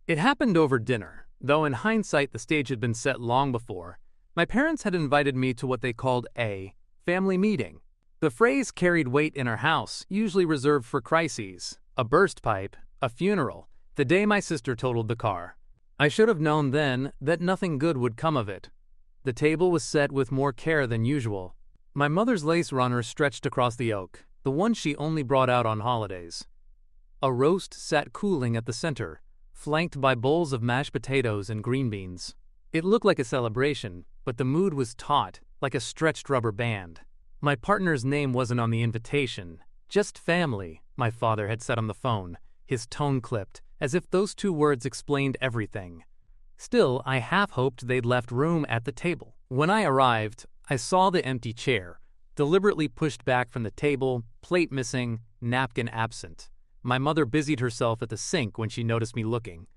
It happened over dinner, though in hindsight the stage had been set long before. My parents had invited me to what they called a family meeting. The phrase carried weight in our house, usually reserved for crises, a burst pipe, a funeral, the day my sister totaled the car. I should have known then that nothing good would come of it. The table was set with more care than usual. My mother's lace runner stretched across the oak, the one she only brought out on holidays. A roast sat cooling at the center, flanked by bowls of mashed potatoes and green beans. It looked like a celebration, but the mood was taut, like a stretched rubber band. My partner's name wasn't on the invitation. Just family, my father had said on the phone, his tone clipped, as if those two words explained everything. Still, I half hoped they'd left room at the table. When I arrived, I saw the empty chair, deliberately pushed back from the table, plate missing, napkin absent. My mother busied herself at the sink when she noticed me looking.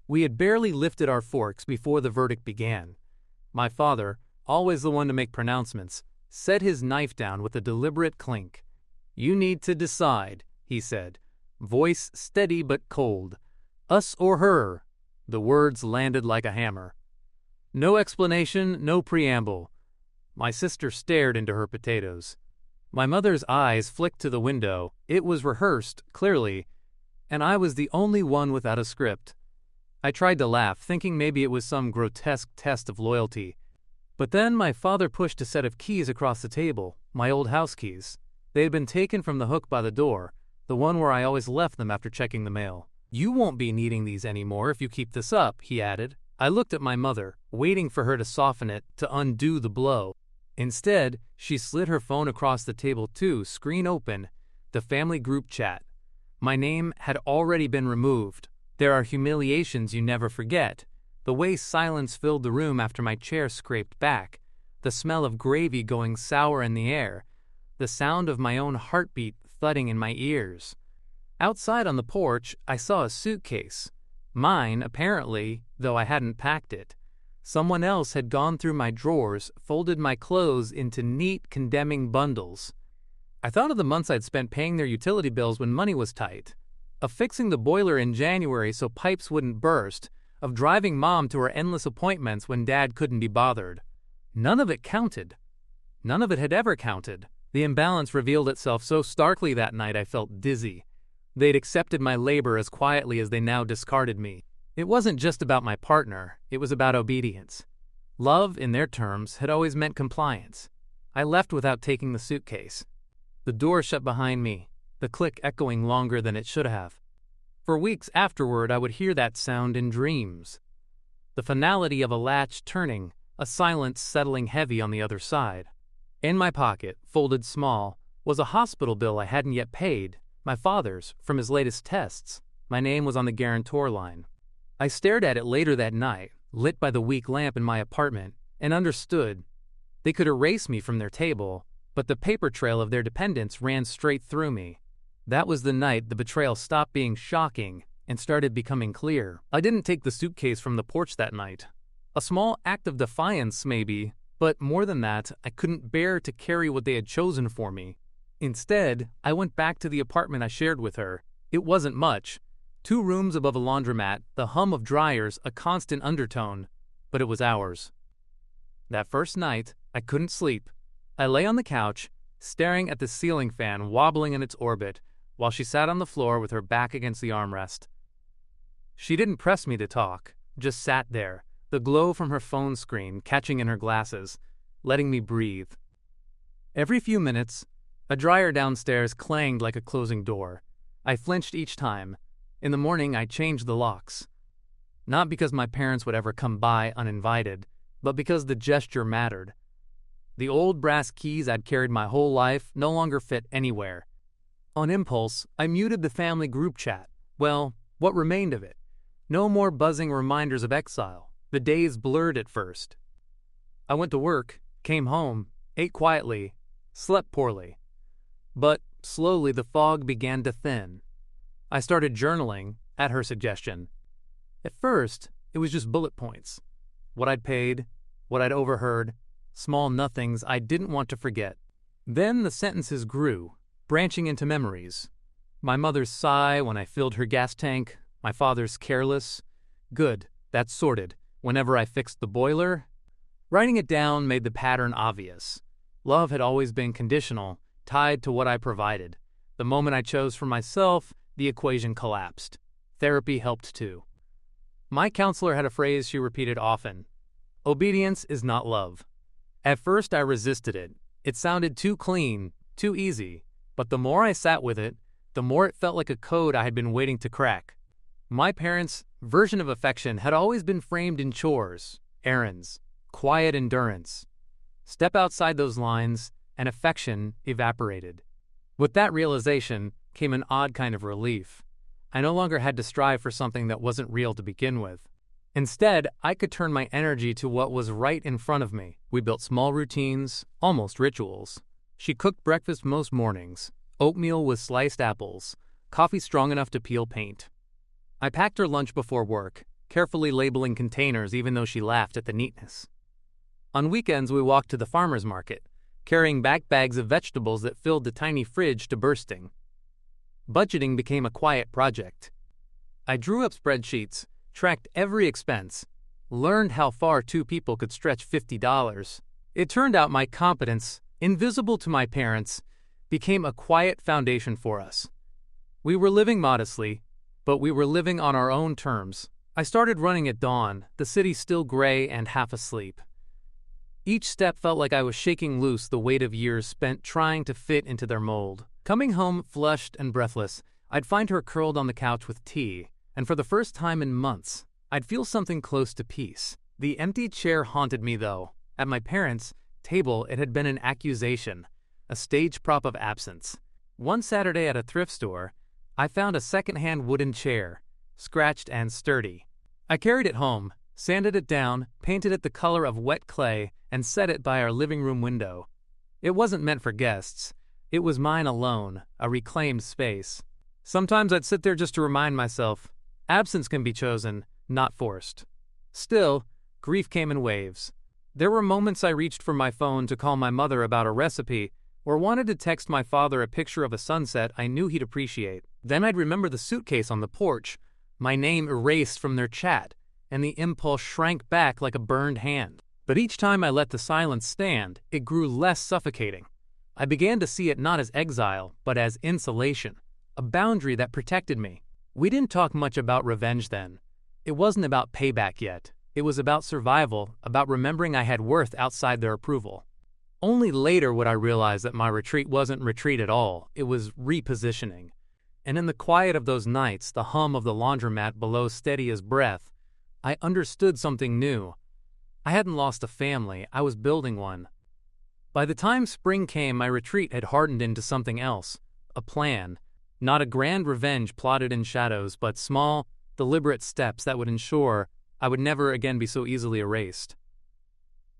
We had barely lifted our forks before the verdict began. My father, always the one to make pronouncements, set his knife down with a deliberate clink. "You need to decide," he said, voice steady but cold. "Us or her?" The words landed like a hammer. No explanation, no preamble. My sister stared into her potatoes. My mother's eyes flicked to the window. It was rehearsed, clearly, and I was the only one without a script. I tried to laugh, thinking maybe it was some grotesque test of loyalty. But then my father pushed a set of keys across the table, my old house keys. They had been taken from the hook by the door, the one where I always left them after checking the mail. "You won't be needing these anymore if you keep this up," he added. I looked at my mother, waiting for her to soften it, to undo the blow. Instead, she slid her phone across the table too, screen open, the family group chat. My name had already been removed. There are humiliations you never forget. The way silence filled the room after my chair scraped back, the smell of gravy going sour in the air, the sound of my own heartbeat thudding in my ears. Outside on the porch, I saw a suitcase. Mine, apparently, though I hadn't packed it. Someone else had gone through my drawers, folded my clothes into neat, condemning bundles. I thought of the months I'd spent paying their utility bills when money was tight, of fixing the boiler in January so pipes wouldn't burst, of driving Mom to her endless appointments when Dad couldn't be bothered. None of it counted. None of it had ever counted. The imbalance revealed itself so starkly that night I felt dizzy. They'd accepted my labor as quietly as they now discarded me. It wasn't just about my partner, it was about obedience. Love, in their terms, had always meant compliance. I left without taking the suitcase. The door shut behind me, the click echoing longer than it should have. For weeks afterward, I would hear that sound in dreams. The finality of a latch turning, a silence settling heavy on the other side. In my pocket, folded small, was a hospital bill I hadn't yet paid, my father's, from his latest tests. My name was on the guarantor line. I stared at it later that night, lit by the weak lamp in my apartment, and understood. They could erase me from their table, but the paper trail of their dependents ran straight through me. That was the night the betrayal stopped being shocking and started becoming clear. I didn't take the suitcase from the porch that night. A small act of defiance, maybe, but more than that, I couldn't bear to carry what they had chosen for me. Instead, I went back to the apartment I shared with her. It wasn't much. 2 rooms above a laundromat, the hum of dryers a constant undertone, but it was ours. That first night, I couldn't sleep. I lay on the couch, staring at the ceiling fan wobbling in its orbit, while she sat on the floor with her back against the armrest. She didn't press me to talk, just sat there, the glow from her phone screen catching in her glasses, letting me breathe. Every few minutes, a dryer downstairs clanged like a closing door. I flinched each time. In the morning, I changed the locks. Not because my parents would ever come by uninvited, but because the gesture mattered. The old brass keys I'd carried my whole life no longer fit anywhere. On impulse, I muted the family group chat. Well, what remained of it? No more buzzing reminders of exile. The days blurred at first. I went to work, came home, ate quietly, slept poorly. But slowly the fog began to thin. I started journaling, at her suggestion. At first, it was just bullet points. What I'd paid, what I'd overheard, small nothings I didn't want to forget. Then the sentences grew, branching into memories. My mother's sigh when I filled her gas tank, my father's careless, Good, that's sorted. Whenever I fixed the boiler, writing it down made the pattern obvious. Love had always been conditional, tied to what I provided. The moment I chose for myself, the equation collapsed. Therapy helped too. My counselor had a phrase she repeated often: obedience is not love. At first I resisted it. It sounded too clean, too easy, but the more I sat with it, the more it felt like a code I had been waiting to crack. My parents' version of affection had always been framed in chores, errands, quiet endurance. Step outside those lines, and affection evaporated. With that realization came an odd kind of relief. I no longer had to strive for something that wasn't real to begin with. Instead, I could turn my energy to what was right in front of me. We built small routines, almost rituals. She cooked breakfast most mornings, oatmeal with sliced apples, coffee strong enough to peel paint. I packed her lunch before work, carefully labeling containers even though she laughed at the neatness. On weekends, we walked to the farmer's market, carrying back bags of vegetables that filled the tiny fridge to bursting. Budgeting became a quiet project. I drew up spreadsheets, tracked every expense, learned how far two people could stretch $50. It turned out my competence, invisible to my parents, became a quiet foundation for us. We were living modestly, but we were living on our own terms. I started running at dawn, the city still gray and half asleep. Each step felt like I was shaking loose the weight of years spent trying to fit into their mold. Coming home flushed and breathless, I'd find her curled on the couch with tea, and for the first time in months, I'd feel something close to peace. The empty chair haunted me, though. At my parents' table, it had been an accusation, a stage prop of absence. One Saturday at a thrift store, I found a second-hand wooden chair, scratched and sturdy. I carried it home, sanded it down, painted it the color of wet clay, and set it by our living room window. It wasn't meant for guests. It was mine alone, a reclaimed space. Sometimes I'd sit there just to remind myself, absence can be chosen, not forced. Still, grief came in waves. There were moments I reached for my phone to call my mother about a recipe, or wanted to text my father a picture of a sunset I knew he'd appreciate. Then I'd remember the suitcase on the porch, my name erased from their chat, and the impulse shrank back like a burned hand. But each time I let the silence stand, it grew less suffocating. I began to see it not as exile, but as insulation, a boundary that protected me. We didn't talk much about revenge then. It wasn't about payback yet. It was about survival, about remembering I had worth outside their approval. Only later would I realize that my retreat wasn't retreat at all. It was repositioning. And in the quiet of those nights, the hum of the laundromat below steady as breath, I understood something new. I hadn't lost a family, I was building one. By the time spring came, my retreat had hardened into something else, a plan. Not a grand revenge plotted in shadows, but small, deliberate steps that would ensure I would never again be so easily erased.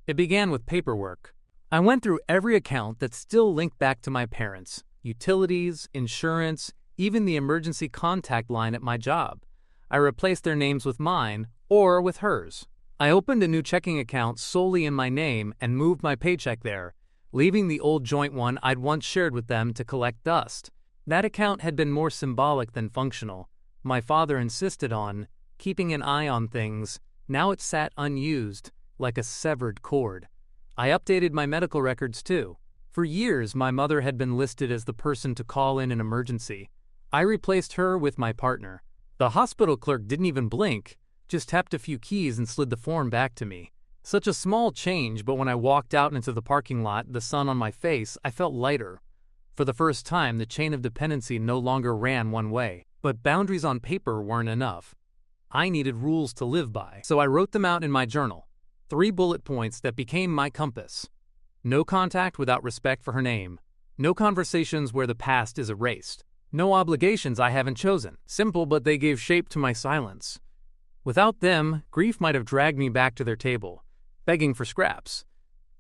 It began with paperwork. I went through every account that still linked back to my parents, utilities, insurance, even the emergency contact line at my job. I replaced their names with mine or with hers. I opened a new checking account solely in my name and moved my paycheck there, leaving the old joint one I'd once shared with them to collect dust. That account had been more symbolic than functional. My father insisted on keeping an eye on things. Now it sat unused, like a severed cord. I updated my medical records too. For years, my mother had been listed as the person to call in an emergency. I replaced her with my partner. The hospital clerk didn't even blink, just tapped a few keys and slid the form back to me. Such a small change, but when I walked out into the parking lot, the sun on my face, I felt lighter. For the first time, the chain of dependency no longer ran one way. But boundaries on paper weren't enough. I needed rules to live by, so I wrote them out in my journal. 3 bullet points that became my compass. No contact without respect for her name. No conversations where the past is erased. No obligations I haven't chosen. Simple, but they gave shape to my silence. Without them, grief might have dragged me back to their table, begging for scraps.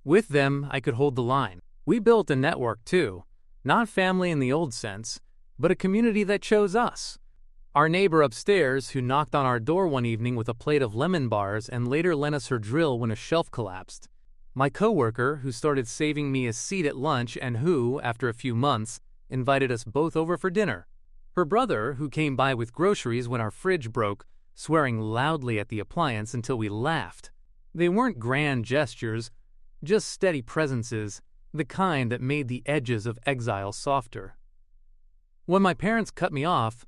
With them, I could hold the line. We built a network too. Not family in the old sense, but a community that chose us. Our neighbor upstairs, who knocked on our door one evening with a plate of lemon bars and later lent us her drill when a shelf collapsed. My coworker, who started saving me a seat at lunch and who, after a few months, invited us both over for dinner. Her brother, who came by with groceries when our fridge broke, swearing loudly at the appliance until we laughed. They weren't grand gestures, just steady presences, the kind that made the edges of exile softer. When my parents cut me off,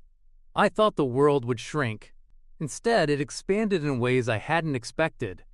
I thought the world would shrink. Instead, it expanded in ways I hadn't expected.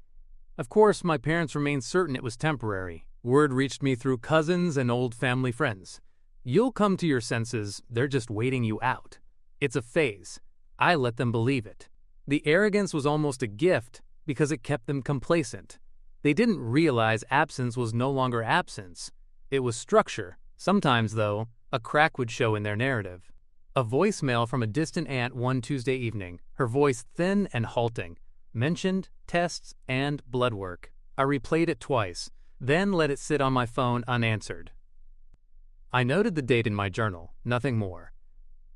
Of course, my parents remained certain it was temporary. Word reached me through cousins and old family friends. You'll come to your senses, they're just waiting you out. It's a phase. I let them believe it. The arrogance was almost a gift because it kept them complacent. They didn't realize absence was no longer absence. It was structure. Sometimes, though, a crack would show in their narrative. A voicemail from a distant aunt one Tuesday evening, her voice thin and halting, mentioned tests and blood work. I replayed it twice, then let it sit on my phone unanswered. I noted the date in my journal, nothing more.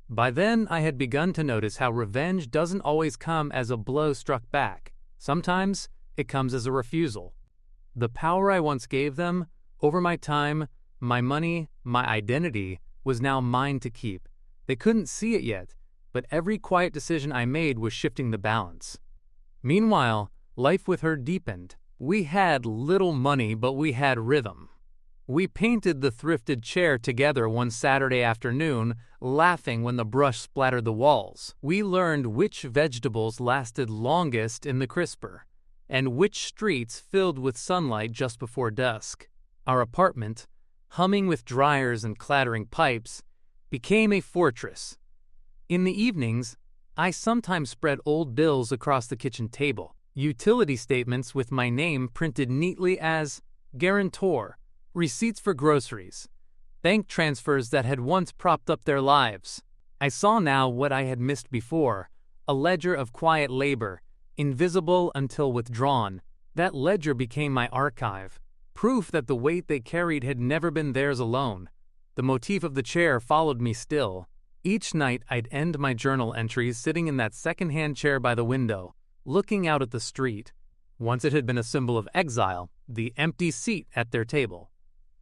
By then, I had begun to notice how revenge doesn't always come as a blow struck back. Sometimes, it comes as a refusal. The power I once gave them, over my time, my money, my identity, was now mine to keep. They couldn't see it yet, but every quiet decision I made was shifting the balance. Meanwhile, life with her deepened. We had little money, but we had rhythm. We painted the thrifted chair together one Saturday afternoon, laughing when the brush splattered the walls. We learned which vegetables lasted longest in the crisper, and which streets filled with sunlight just before dusk. Our apartment, humming with dryers and clattering pipes, became a fortress. In the evenings, I sometimes spread old bills across the kitchen table, utility statements with my name printed neatly as guarantor, receipts for groceries, bank transfers that had once propped up their lives. I saw now what I had missed before, a ledger of quiet labor, invisible until withdrawn. That ledger became my archive, proof that the weight they carried had never been theirs alone. The motif of the chair followed me still. Each night I'd end my journal entries sitting in that second-hand chair by the window, looking out at the street. Once it had been a symbol of exile, the empty seat at their table.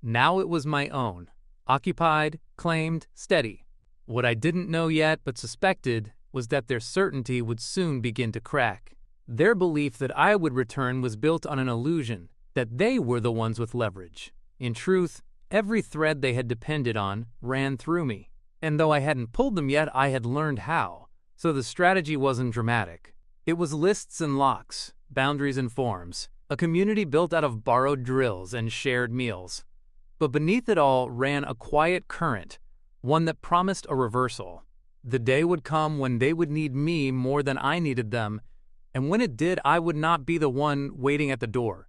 Now it was my own, occupied, claimed, steady. What I didn't know yet but suspected was that their certainty would soon begin to crack. Their belief that I would return was built on an illusion that they were the ones with leverage. In truth, every thread they had depended on ran through me. And though I hadn't pulled them yet, I had learned how. So the strategy wasn't dramatic. It was lists and locks, boundaries and forms, a community built out of borrowed drills and shared meals. But beneath it all ran a quiet current, one that promised a reversal. The day would come when they would need me more than I needed them, and when it did, I would not be the one waiting at the door.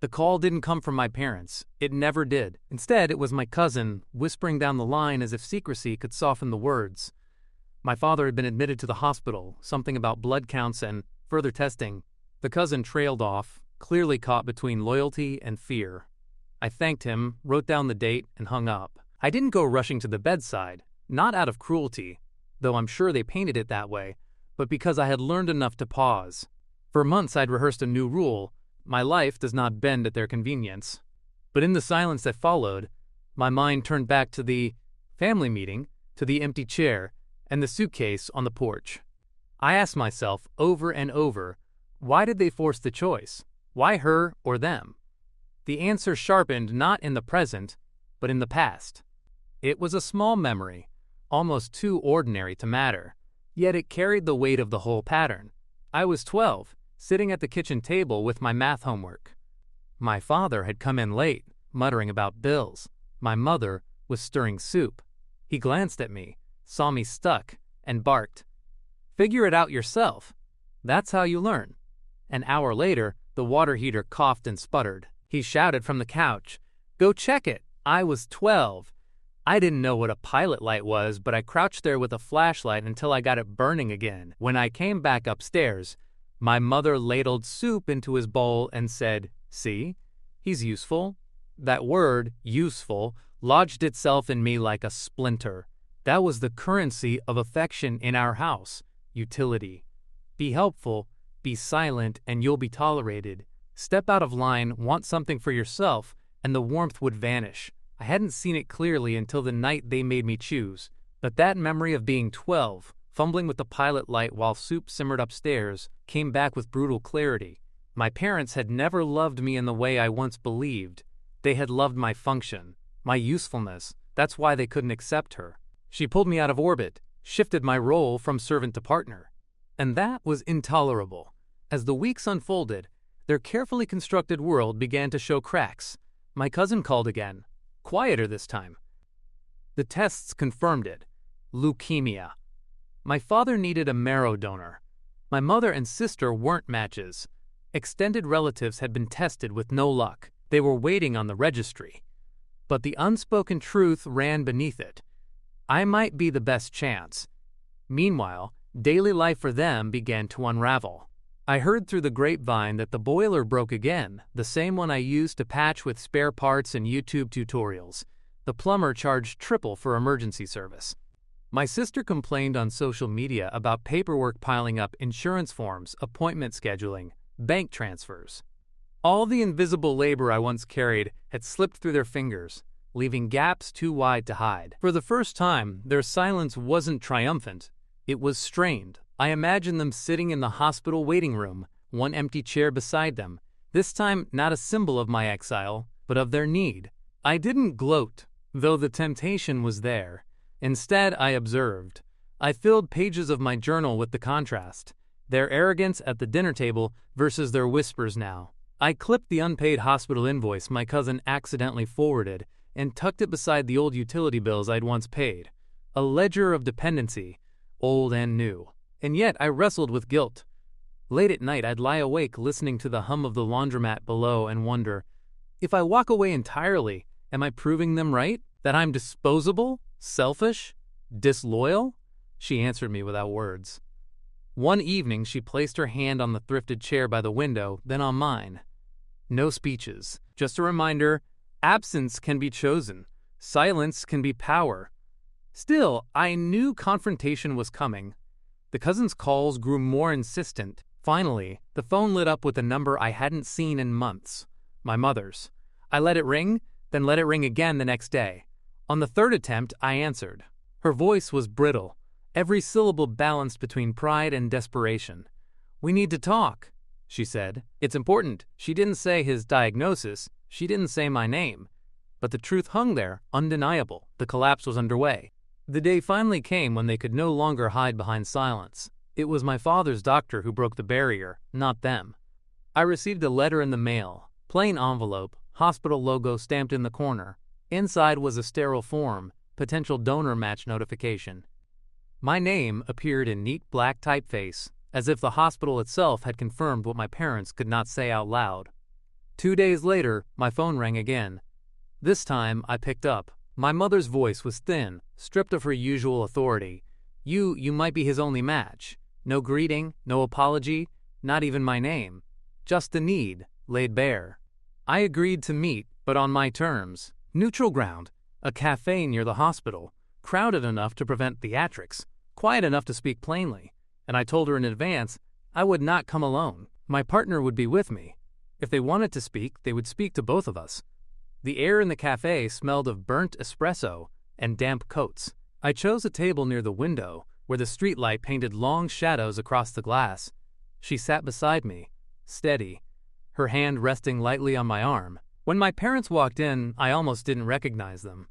The call didn't come from my parents. It never did. Instead, it was my cousin, whispering down the line as if secrecy could soften the words. My father had been admitted to the hospital, something about blood counts and further testing. The cousin trailed off, clearly caught between loyalty and fear. I thanked him, wrote down the date, and hung up. I didn't go rushing to the bedside, not out of cruelty, though I'm sure they painted it that way, but because I had learned enough to pause. For months I'd rehearsed a new rule: my life does not bend at their convenience. But in the silence that followed, my mind turned back to the family meeting, to the empty chair, and the suitcase on the porch. I asked myself over and over, why did they force the choice? Why her or them? The answer sharpened not in the present, but in the past. It was a small memory, almost too ordinary to matter, yet it carried the weight of the whole pattern. I was 12, sitting at the kitchen table with my math homework. My father had come in late, muttering about bills. My mother was stirring soup. He glanced at me, saw me stuck, and barked, "Figure it out yourself. That's how you learn." An hour later, the water heater coughed and sputtered. He shouted from the couch, "Go check it." I was 12. I didn't know what a pilot light was, but I crouched there with a flashlight until I got it burning again. When I came back upstairs, my mother ladled soup into his bowl and said, "See, he's useful." That word, useful, lodged itself in me like a splinter. That was the currency of affection in our house, utility. Be helpful, be silent, and you'll be tolerated. Step out of line, want something for yourself, and the warmth would vanish. I hadn't seen it clearly until the night they made me choose, but that memory of being 12 fumbling with the pilot light while soup simmered upstairs, came back with brutal clarity. My parents had never loved me in the way I once believed. They had loved my function, my usefulness. That's why they couldn't accept her. She pulled me out of orbit, shifted my role from servant to partner. And that was intolerable. As the weeks unfolded, their carefully constructed world began to show cracks. My cousin called again, quieter this time. The tests confirmed it. Leukemia. My father needed a marrow donor. My mother and sister weren't matches. Extended relatives had been tested with no luck. They were waiting on the registry. But the unspoken truth ran beneath it. I might be the best chance. Meanwhile, daily life for them began to unravel. I heard through the grapevine that the boiler broke again, the same one I used to patch with spare parts and YouTube tutorials. The plumber charged triple for emergency service. My sister complained on social media about paperwork piling up, insurance forms, appointment scheduling, bank transfers. All the invisible labor I once carried had slipped through their fingers, leaving gaps too wide to hide. For the first time, their silence wasn't triumphant. It was strained. I imagined them sitting in the hospital waiting room, one empty chair beside them, this time not a symbol of my exile, but of their need. I didn't gloat, though the temptation was there. Instead, I observed. I filled pages of my journal with the contrast, their arrogance at the dinner table versus their whispers now. I clipped the unpaid hospital invoice my cousin accidentally forwarded and tucked it beside the old utility bills I'd once paid. A ledger of dependency, old and new. And yet I wrestled with guilt. Late at night I'd lie awake listening to the hum of the laundromat below and wonder, if I walk away entirely, am I proving them right? That I'm disposable? Selfish? Disloyal? She answered me without words. One evening she placed her hand on the thrifted chair by the window, then on mine. No speeches, just a reminder, absence can be chosen, silence can be power. Still, I knew confrontation was coming. The cousin's calls grew more insistent. Finally, the phone lit up with a number I hadn't seen in months, my mother's. I let it ring, then let it ring again the next day. On the third attempt, I answered. Her voice was brittle, every syllable balanced between pride and desperation. "We need to talk," she said. It's important. She didn't say his diagnosis. She didn't say my name. But the truth hung there, undeniable. The collapse was underway. The day finally came when they could no longer hide behind silence. It was my father's doctor who broke the barrier, not them. I received a letter in the mail, plain envelope, hospital logo stamped in the corner. Inside was a sterile form, potential donor match notification. My name appeared in neat black typeface, as if the hospital itself had confirmed what my parents could not say out loud. 2 days later, my phone rang again. This time, I picked up. My mother's voice was thin, stripped of her usual authority. You might be his only match. No greeting, no apology, not even my name. Just the need, laid bare. I agreed to meet, but on my terms. Neutral ground, a cafe near the hospital, crowded enough to prevent theatrics, quiet enough to speak plainly. And I told her in advance I would not come alone. My partner would be with me. If they wanted to speak, they would speak to both of us. The air in the cafe smelled of burnt espresso and damp coats. I chose a table near the window, where the streetlight painted long shadows across the glass. She sat beside me, steady, her hand resting lightly on my arm. When my parents walked in, I almost didn't recognize them.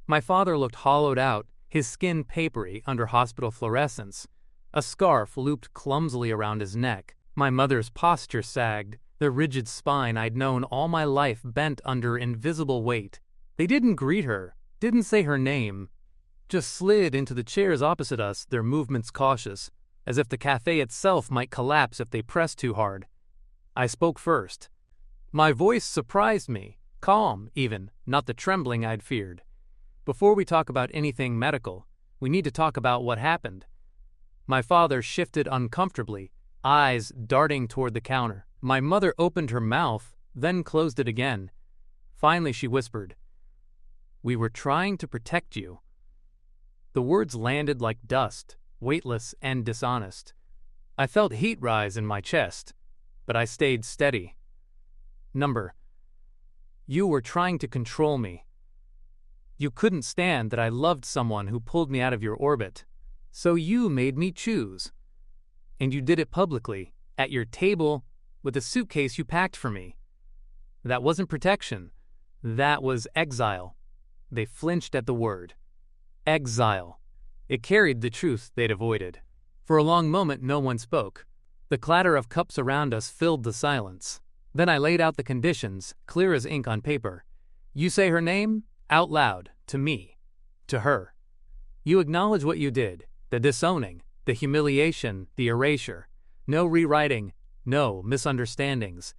My father looked hollowed out, his skin papery under hospital fluorescence. A scarf looped clumsily around his neck. My mother's posture sagged, the rigid spine I'd known all my life bent under invisible weight. They didn't greet her, didn't say her name, just slid into the chairs opposite us, their movements cautious, as if the cafe itself might collapse if they pressed too hard. I spoke first. My voice surprised me, calm even, not the trembling I'd feared. Before we talk about anything medical, we need to talk about what happened. My father shifted uncomfortably, eyes darting toward the counter. My mother opened her mouth, then closed it again. Finally she whispered, "We were trying to protect you." The words landed like dust, weightless and dishonest. I felt heat rise in my chest, but I stayed steady. You were trying to control me. You couldn't stand that I loved someone who pulled me out of your orbit. So you made me choose. And you did it publicly, at your table, with a suitcase you packed for me. That wasn't protection. That was exile. They flinched at the word. Exile. It carried the truth they'd avoided. For a long moment, no one spoke. The clatter of cups around us filled the silence. Then I laid out the conditions, clear as ink on paper. You say her name, out loud, to me, to her. You acknowledge what you did, the disowning, the humiliation, the erasure. No rewriting, no misunderstandings.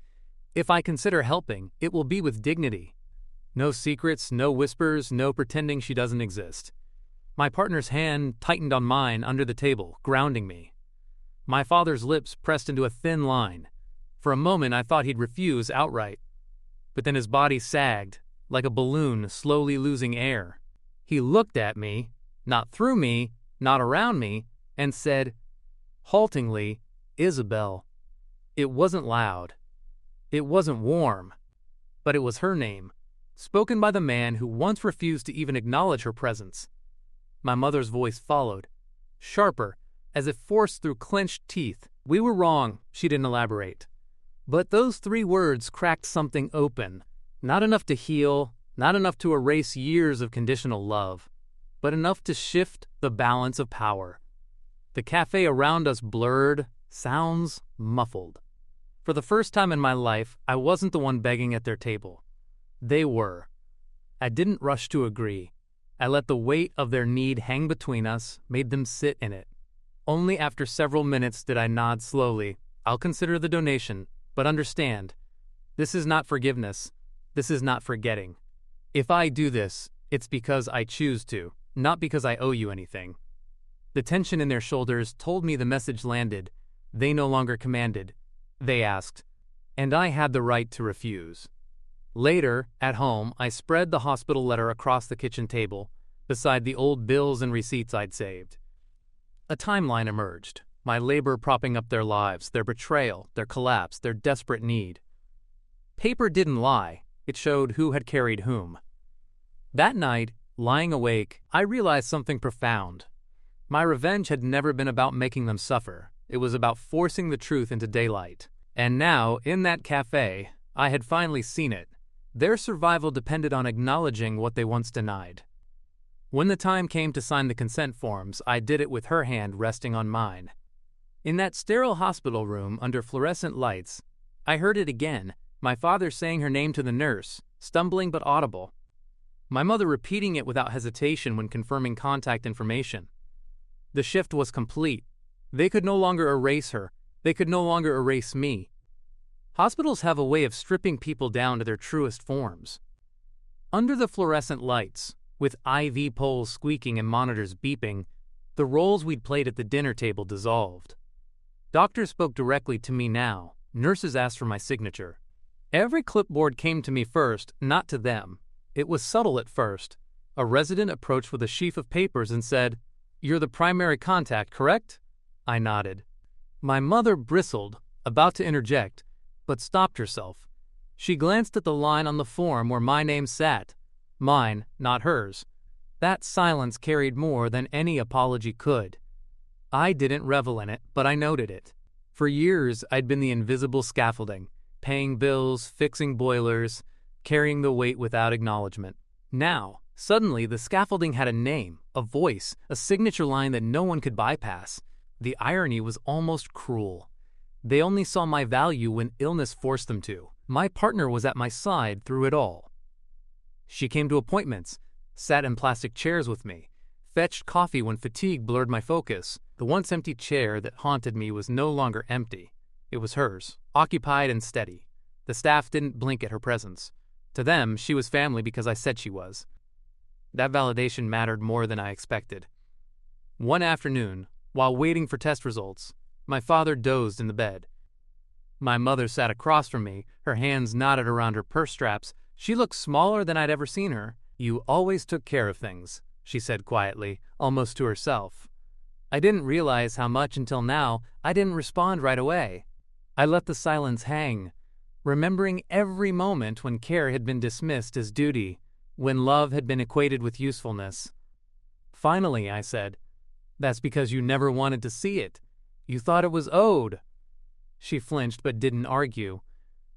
If I consider helping, it will be with dignity. No secrets, no whispers, no pretending she doesn't exist. My partner's hand tightened on mine under the table, grounding me. My father's lips pressed into a thin line. For a moment I thought he'd refuse outright. But then his body sagged, like a balloon slowly losing air. He looked at me, not through me, not around me, and said, haltingly, Isabel. It wasn't loud. It wasn't warm. But it was her name, spoken by the man who once refused to even acknowledge her presence. My mother's voice followed, sharper, as if forced through clenched teeth. We were wrong, she didn't elaborate. But those 3 words cracked something open. Not enough to heal, not enough to erase years of conditional love, but enough to shift the balance of power. The cafe around us blurred, sounds muffled. For the first time in my life, I wasn't the one begging at their table. They were. I didn't rush to agree. I let the weight of their need hang between us, made them sit in it. Only after several minutes did I nod slowly. I'll consider the donation, but understand, this is not forgiveness. This is not forgetting. If I do this, it's because I choose to, not because I owe you anything. The tension in their shoulders told me the message landed. They no longer commanded. They asked, and I had the right to refuse. Later, at home, I spread the hospital letter across the kitchen table, beside the old bills and receipts I'd saved. A timeline emerged, my labor propping up their lives, their betrayal, their collapse, their desperate need. Paper didn't lie. It showed who had carried whom. That night, lying awake, I realized something profound. My revenge had never been about making them suffer. It was about forcing the truth into daylight. And now, in that cafe, I had finally seen it. Their survival depended on acknowledging what they once denied. When the time came to sign the consent forms, I did it with her hand resting on mine. In that sterile hospital room under fluorescent lights, I heard it again, my father saying her name to the nurse, stumbling but audible. My mother repeating it without hesitation when confirming contact information. The shift was complete. They could no longer erase her. They could no longer erase me. Hospitals have a way of stripping people down to their truest forms. Under the fluorescent lights, with IV poles squeaking and monitors beeping, the roles we'd played at the dinner table dissolved. Doctors spoke directly to me now. Nurses asked for my signature. Every clipboard came to me first, not to them. It was subtle at first. A resident approached with a sheaf of papers and said, "You're the primary contact, correct?" I nodded. My mother bristled, about to interject, but stopped herself. She glanced at the line on the form where my name sat. Mine, not hers. That silence carried more than any apology could. I didn't revel in it, but I noted it. For years, I'd been the invisible scaffolding, paying bills, fixing boilers, carrying the weight without acknowledgement. Now, suddenly, the scaffolding had a name, a voice, a signature line that no one could bypass. The irony was almost cruel. They only saw my value when illness forced them to. My partner was at my side through it all. She came to appointments, sat in plastic chairs with me, fetched coffee when fatigue blurred my focus. The once empty chair that haunted me was no longer empty. It was hers, occupied and steady. The staff didn't blink at her presence. To them, she was family because I said she was. That validation mattered more than I expected. One afternoon, while waiting for test results, my father dozed in the bed. My mother sat across from me, her hands knotted around her purse straps. She looked smaller than I'd ever seen her. "You always took care of things," she said quietly, almost to herself. I didn't realize how much until now. I didn't respond right away. I let the silence hang, remembering every moment when care had been dismissed as duty, when love had been equated with usefulness. Finally, I said, That's because you never wanted to see it. You thought it was owed. She flinched but didn't argue.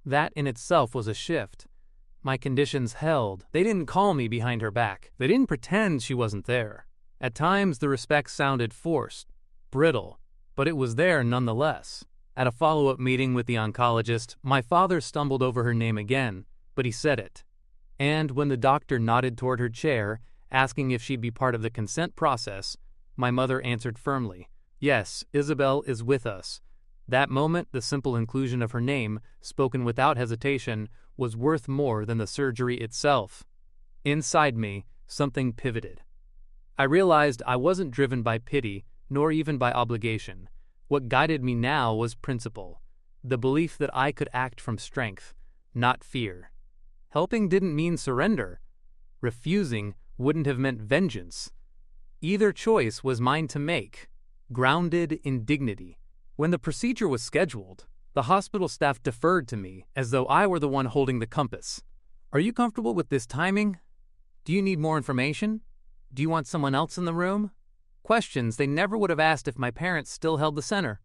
That in itself was a shift. My conditions held. They didn't call me behind her back. They didn't pretend she wasn't there. At times, the respect sounded forced, brittle, but it was there nonetheless. At a follow-up meeting with the oncologist, my father stumbled over her name again, but he said it. And when the doctor nodded toward her chair, asking if she'd be part of the consent process, my mother answered firmly, "Yes, Isabel is with us." That moment, the simple inclusion of her name, spoken without hesitation, was worth more than the surgery itself. Inside me, something pivoted. I realized I wasn't driven by pity, nor even by obligation. What guided me now was principle, the belief that I could act from strength, not fear. Helping didn't mean surrender. Refusing wouldn't have meant vengeance. Either choice was mine to make, grounded in dignity. When the procedure was scheduled, the hospital staff deferred to me as though I were the one holding the compass. "Are you comfortable with this timing? Do you need more information? Do you want someone else in the room?" Questions they never would have asked if my parents still held the center.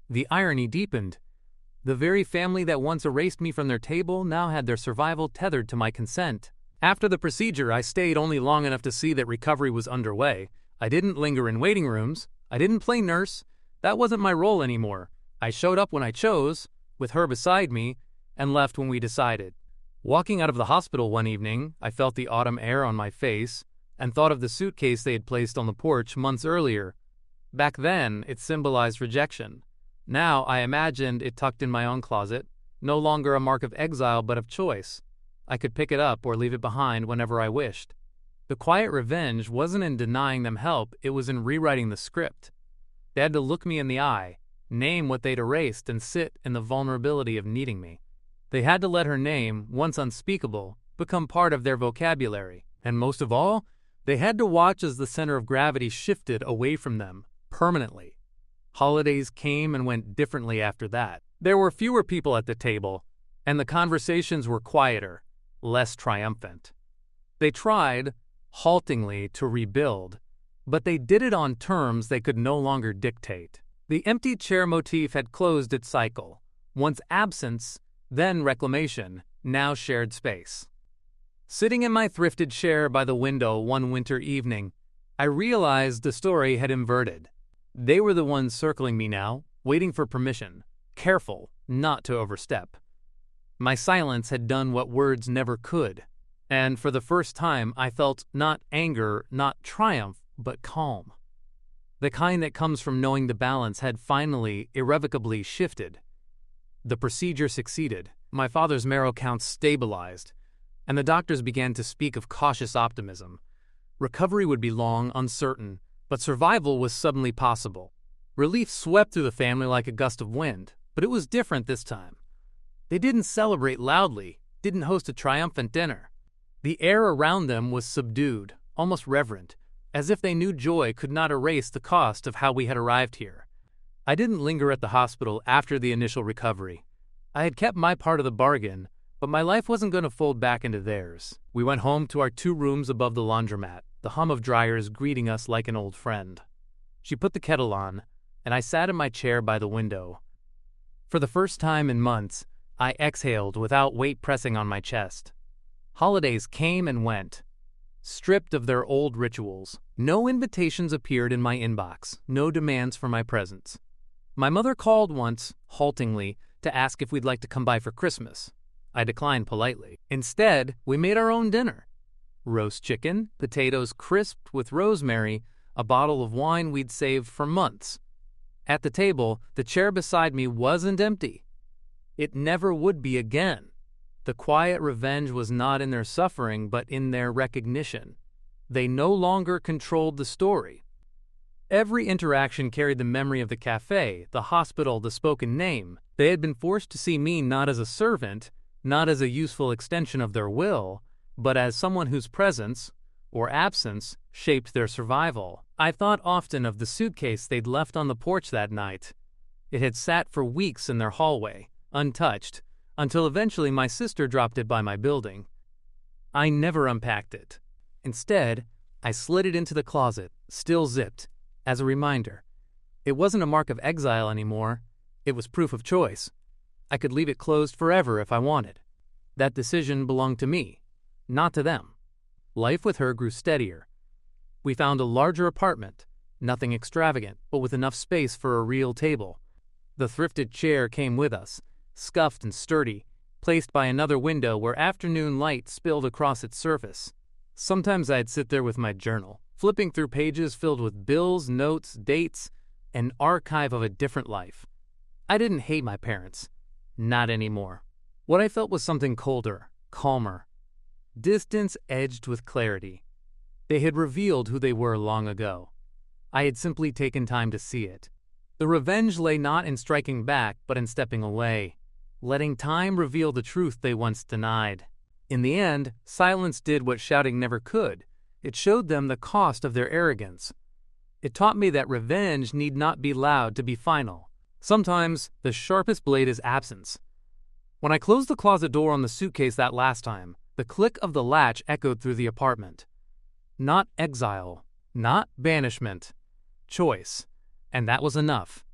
The irony deepened. The very family that once erased me from their table now had their survival tethered to my consent. After the procedure, I stayed only long enough to see that recovery was underway. I didn't linger in waiting rooms. I didn't play nurse. That wasn't my role anymore. I showed up when I chose, with her beside me, and left when we decided. Walking out of the hospital one evening, I felt the autumn air on my face and thought of the suitcase they had placed on the porch months earlier. Back then, it symbolized rejection. Now, I imagined it tucked in my own closet, no longer a mark of exile but of choice. I could pick it up or leave it behind whenever I wished. The quiet revenge wasn't in denying them help, it was in rewriting the script. They had to look me in the eye, name what they'd erased, and sit in the vulnerability of needing me. They had to let her name, once unspeakable, become part of their vocabulary. And most of all, they had to watch as the center of gravity shifted away from them, permanently. Holidays came and went differently after that. There were fewer people at the table, and the conversations were quieter, less triumphant. They tried, haltingly, to rebuild, but they did it on terms they could no longer dictate. The empty chair motif had closed its cycle. Once absence, then reclamation, now shared space. Sitting in my thrifted chair by the window one winter evening, I realized the story had inverted. They were the ones circling me now, waiting for permission, careful not to overstep. My silence had done what words never could, and for the first time I felt not anger, not triumph, but calm. The kind that comes from knowing the balance had finally, irrevocably shifted. The procedure succeeded. My father's marrow counts stabilized, and the doctors began to speak of cautious optimism. Recovery would be long, uncertain, but survival was suddenly possible. Relief swept through the family like a gust of wind, but it was different this time. They didn't celebrate loudly, didn't host a triumphant dinner. The air around them was subdued, almost reverent, as if they knew joy could not erase the cost of how we had arrived here. I didn't linger at the hospital after the initial recovery. I had kept my part of the bargain, but my life wasn't going to fold back into theirs. We went home to our 2 rooms above the laundromat, the hum of dryers greeting us like an old friend. She put the kettle on, and I sat in my chair by the window. For the first time in months, I exhaled without weight pressing on my chest. Holidays came and went, stripped of their old rituals. No invitations appeared in my inbox, no demands for my presence. My mother called once, haltingly, to ask if we'd like to come by for Christmas. I declined politely. Instead, we made our own dinner. Roast chicken, potatoes crisped with rosemary, a bottle of wine we'd saved for months. At the table, the chair beside me wasn't empty. It never would be again. The quiet revenge was not in their suffering, but in their recognition. They no longer controlled the story. Every interaction carried the memory of the cafe, the hospital, the spoken name. They had been forced to see me not as a servant, not as a useful extension of their will, but as someone whose presence, or absence, shaped their survival. I thought often of the suitcase they'd left on the porch that night. It had sat for weeks in their hallway, untouched, until eventually my sister dropped it by my building. I never unpacked it. Instead, I slid it into the closet, still zipped, As a reminder, it wasn't a mark of exile anymore, it was proof of choice. I could leave it closed forever if I wanted. That decision belonged to me, not to them. Life with her grew steadier. We found a larger apartment, nothing extravagant, but with enough space for a real table. The thrifted chair came with us, scuffed and sturdy, placed by another window where afternoon light spilled across its surface. Sometimes I'd sit there with my journal, flipping through pages filled with bills, notes, dates, an archive of a different life. I didn't hate my parents. Not anymore. What I felt was something colder, calmer. Distance edged with clarity. They had revealed who they were long ago. I had simply taken time to see it. The revenge lay not in striking back, but in stepping away, letting time reveal the truth they once denied. In the end, silence did what shouting never could. It showed them the cost of their arrogance. It taught me that revenge need not be loud to be final. Sometimes, the sharpest blade is absence. When I closed the closet door on the suitcase that last time, the click of the latch echoed through the apartment. Not exile, not banishment. Choice. And that was enough.